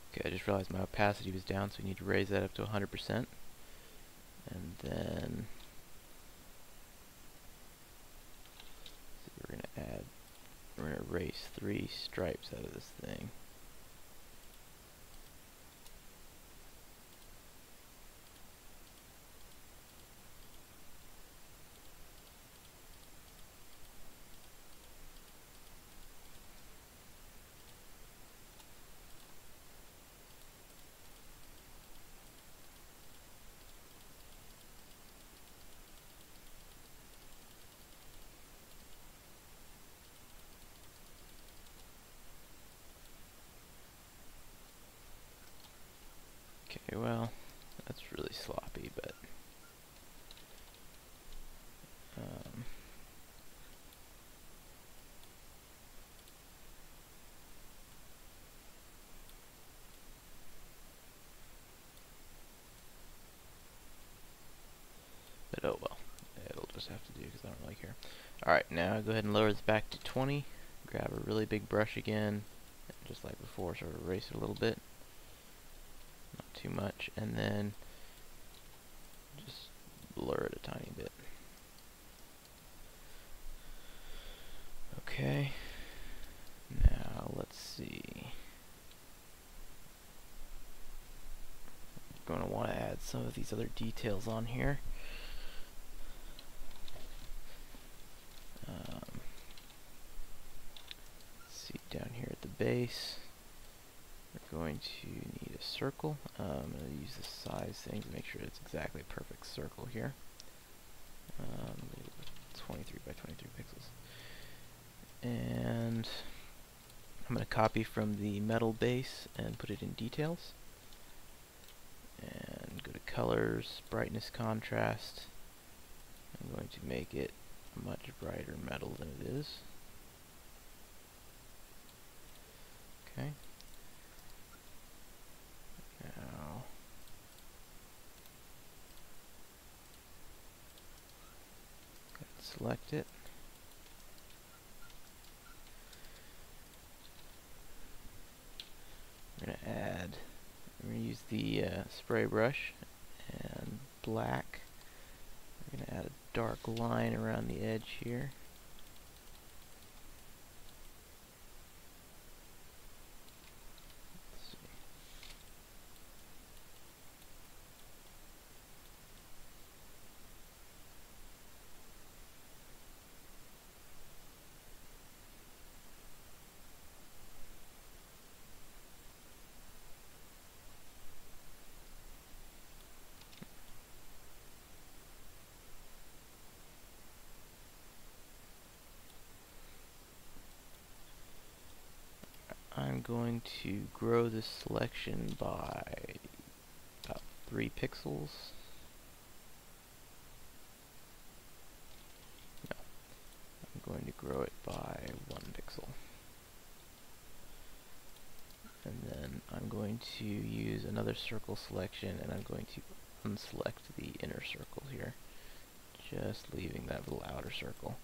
Okay, I just realized my opacity was down, so we need to raise that up to 100%. And then we're going to erase 3 stripes out of this thing. Okay, well, that's really sloppy, but oh well, it'll just have to do because I don't really care. Alright, now go ahead and lower this back to 20. Grab a really big brush again, and just like before, sort of erase it a little bit. Not too much, and then just blur it a tiny bit. Okay, now let's see. We're going to want to add some of these other details on here. Let's see, down here at the base, we're going to need a circle. I'm going to use the size thing to make sure it's exactly a perfect circle here. 23 by 23 pixels. And I'm going to copy from the metal base and put it in details. And go to colors, brightness, contrast. I'm going to make it a much brighter metal than it is. Okay. Now select it. We're going to use the spray brush and black. We're going to add a dark line around the edge here. Let's see. I'm going to grow this selection by about 3 pixels. No, I'm going to grow it by 1 pixel. And then I'm going to use another circle selection, and I'm going to unselect the inner circle here, just leaving that little outer circle.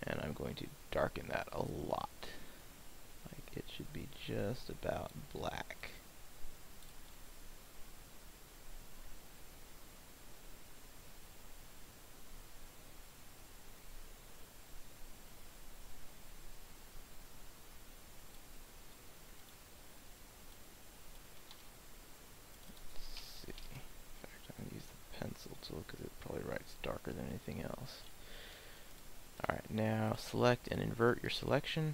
And I'm going to darken that a lot. Like it should be just about black. Let's see. In fact, I'm going to use the pencil tool because it probably writes darker than anything else. Alright, now select and invert your selection.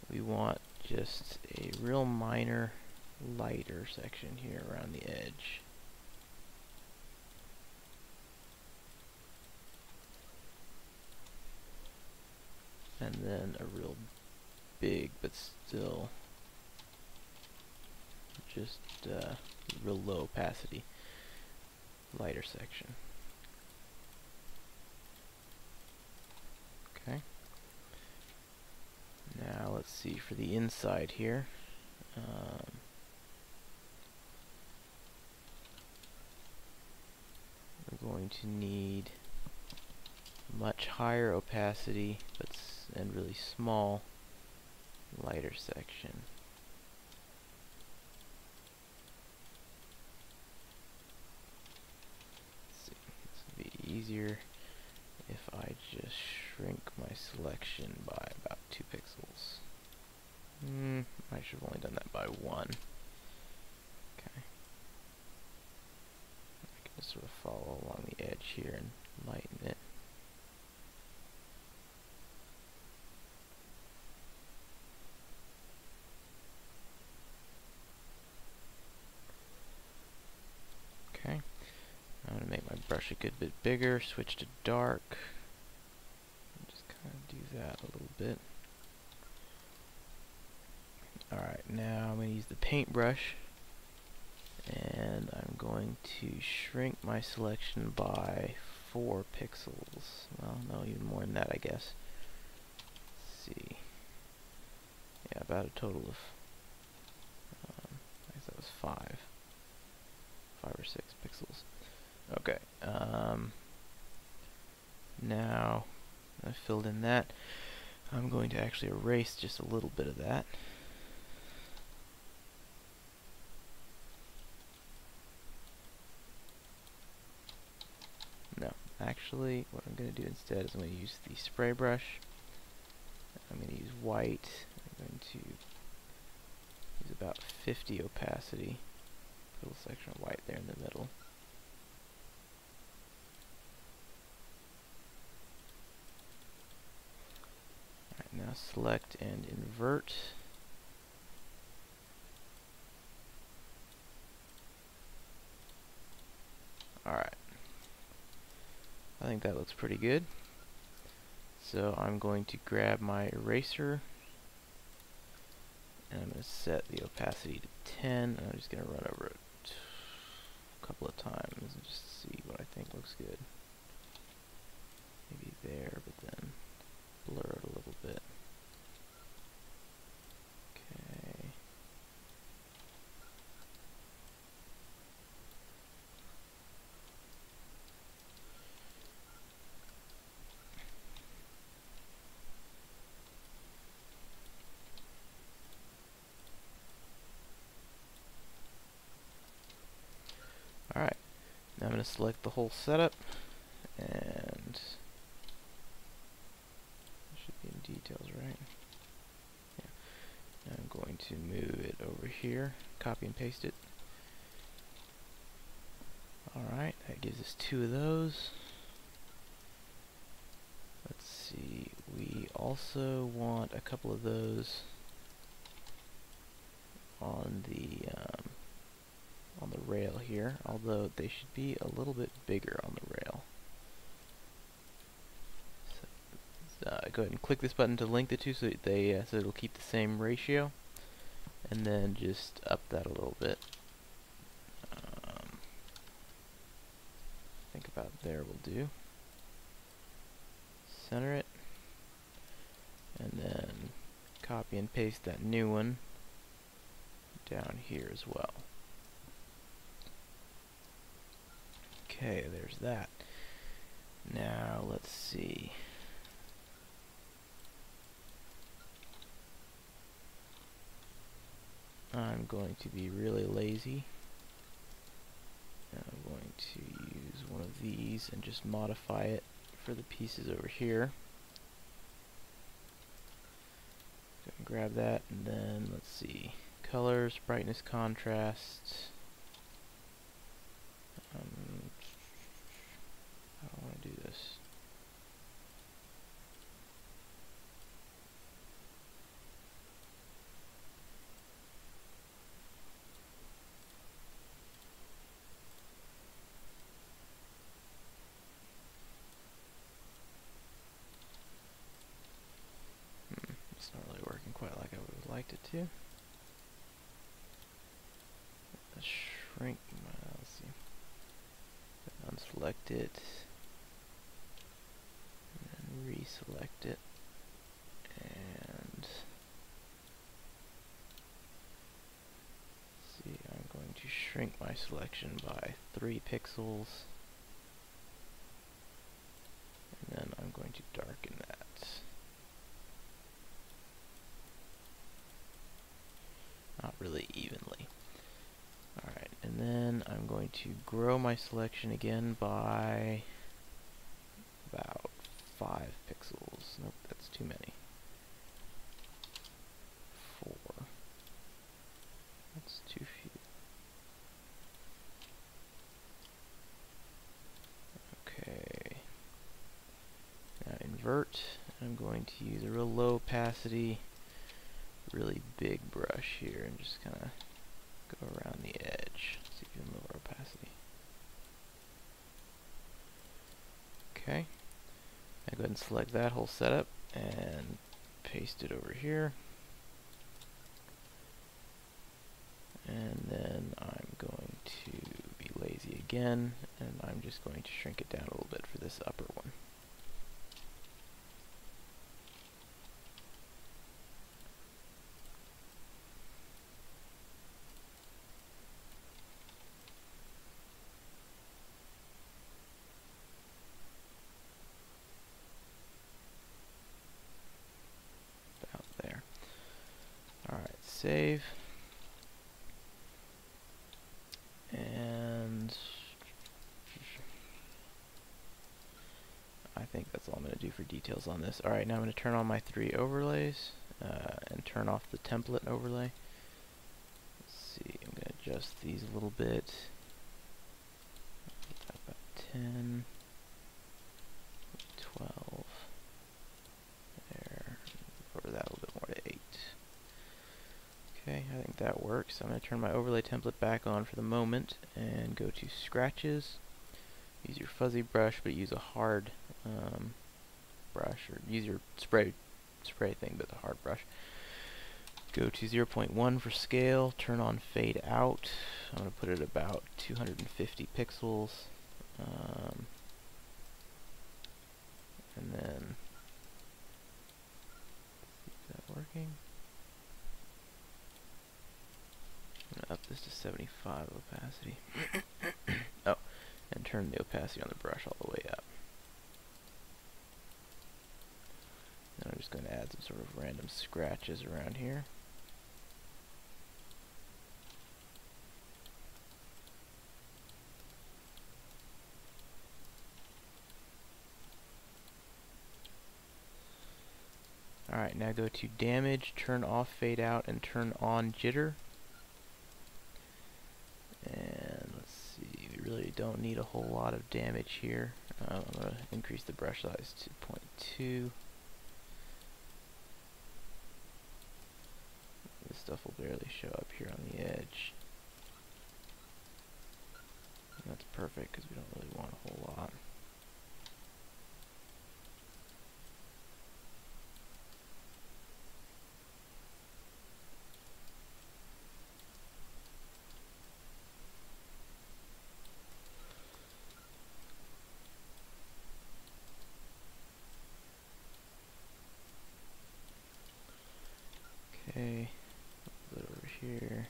We want just a real minor lighter section here around the edge. And then a real big but still just real low opacity lighter section. Okay. Now let's see for the inside here. We're going to need much higher opacity and really small lighter section. easier if I just shrink my selection by about 2 pixels. I should have only done that by 1. Okay. I can just sort of follow along the edge here and lighten it. Okay. I'm going to make my brush a good bit bigger, switch to dark, and just kind of do that a little bit. Alright, now I'm going to use the paintbrush, and I'm going to shrink my selection by 4 pixels. Well, no, even more than that, I guess. Let's see. Yeah, about a total of, I guess that was 5 or 6 pixels. Okay, now I've filled in that. I'm going to actually erase just a little bit of that. No, actually, what I'm going to do instead is I'm going to use the spray brush. I'm going to use white. I'm going to use about 50 opacity. Put a little section of white there in the middle. Alright, now select and invert. Alright. I think that looks pretty good. So I'm going to grab my eraser and I'm going to set the opacity to 10, and I'm just going to run over it a couple of times and just see what I think looks good. Maybe there, but then blur it a little bit. Okay. Alright, now I'm going to select the whole setup, and it should be in details, right? Yeah. I'm going to move it over here, copy and paste it. Alright, that gives us 2 of those. Let's see, we also want a couple of those on the rail here, although they should be a little bit bigger on the rail. So, go ahead and click this button to link the two so so it'll keep the same ratio, and then just up that a little bit. I think about there will do. Center it, and then copy and paste that new one down here as well. Okay, there's that. Now let's see. I'm going to be really lazy. I'm going to use one of these and just modify it for the pieces over here. Go and grab that, and then let's see. Colors, brightness, contrast. I don't want to do this. It's not really working quite like I would have liked it to. Let's shrink my, let's see. Unselect it. And then reselect it. And see, I'm going to shrink my selection by 3 pixels. And then I'm going to darken that. Not really evenly. Alright, and then I'm going to grow my selection again by circles. Nope, that's too many. 4. That's too few. Okay. Now invert. I'm going to use a real low opacity, really big brush here and just kind of go around the edge. Let's see, even lower opacity. Okay. Now go ahead and select that whole setup and paste it over here. And then I'm going to be lazy again, and I'm just going to shrink it down a little bit for this upper one. About there. Alright, save. And I think that's all I'm going to do for details on this. Alright, now I'm going to turn on my 3 overlays and turn off the template overlay. Let's see, I'm going to adjust these a little bit. About 10, 12, there, lower that a little bit more to 8. Okay, I think that works. I'm going to turn my overlay template back on for the moment and go to scratches. Use your fuzzy brush, but use a hard brush, or use your spray thing, but the hard brush. Go to 0.1 for scale, turn on fade out. I'm going to put it about 250 pixels. And then, is that working? I'm going to up this to 75 opacity. Oh, and turn the opacity on the brush all the way up. Now I'm just going to add some sort of random scratches around here. Alright, now go to damage, turn off fade out, and turn on jitter. And let's see, we really don't need a whole lot of damage here. I'm going to increase the brush size to 0.2. This stuff will barely show up here on the edge. And that's perfect because we don't really want a whole lot. Okay, a little bit over here.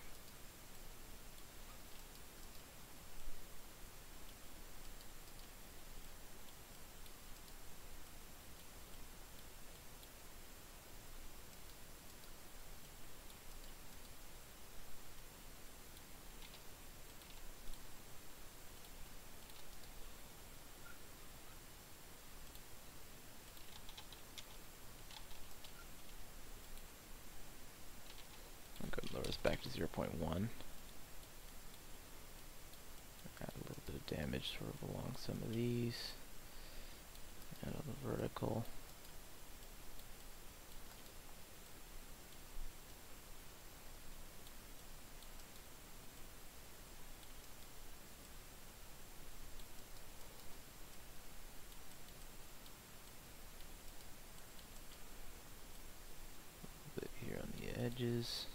Back to 0.1. Add a little bit of damage sort of along some of these. Add a little vertical. A little bit here on the edges.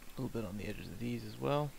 A little bit on the edges of these as well.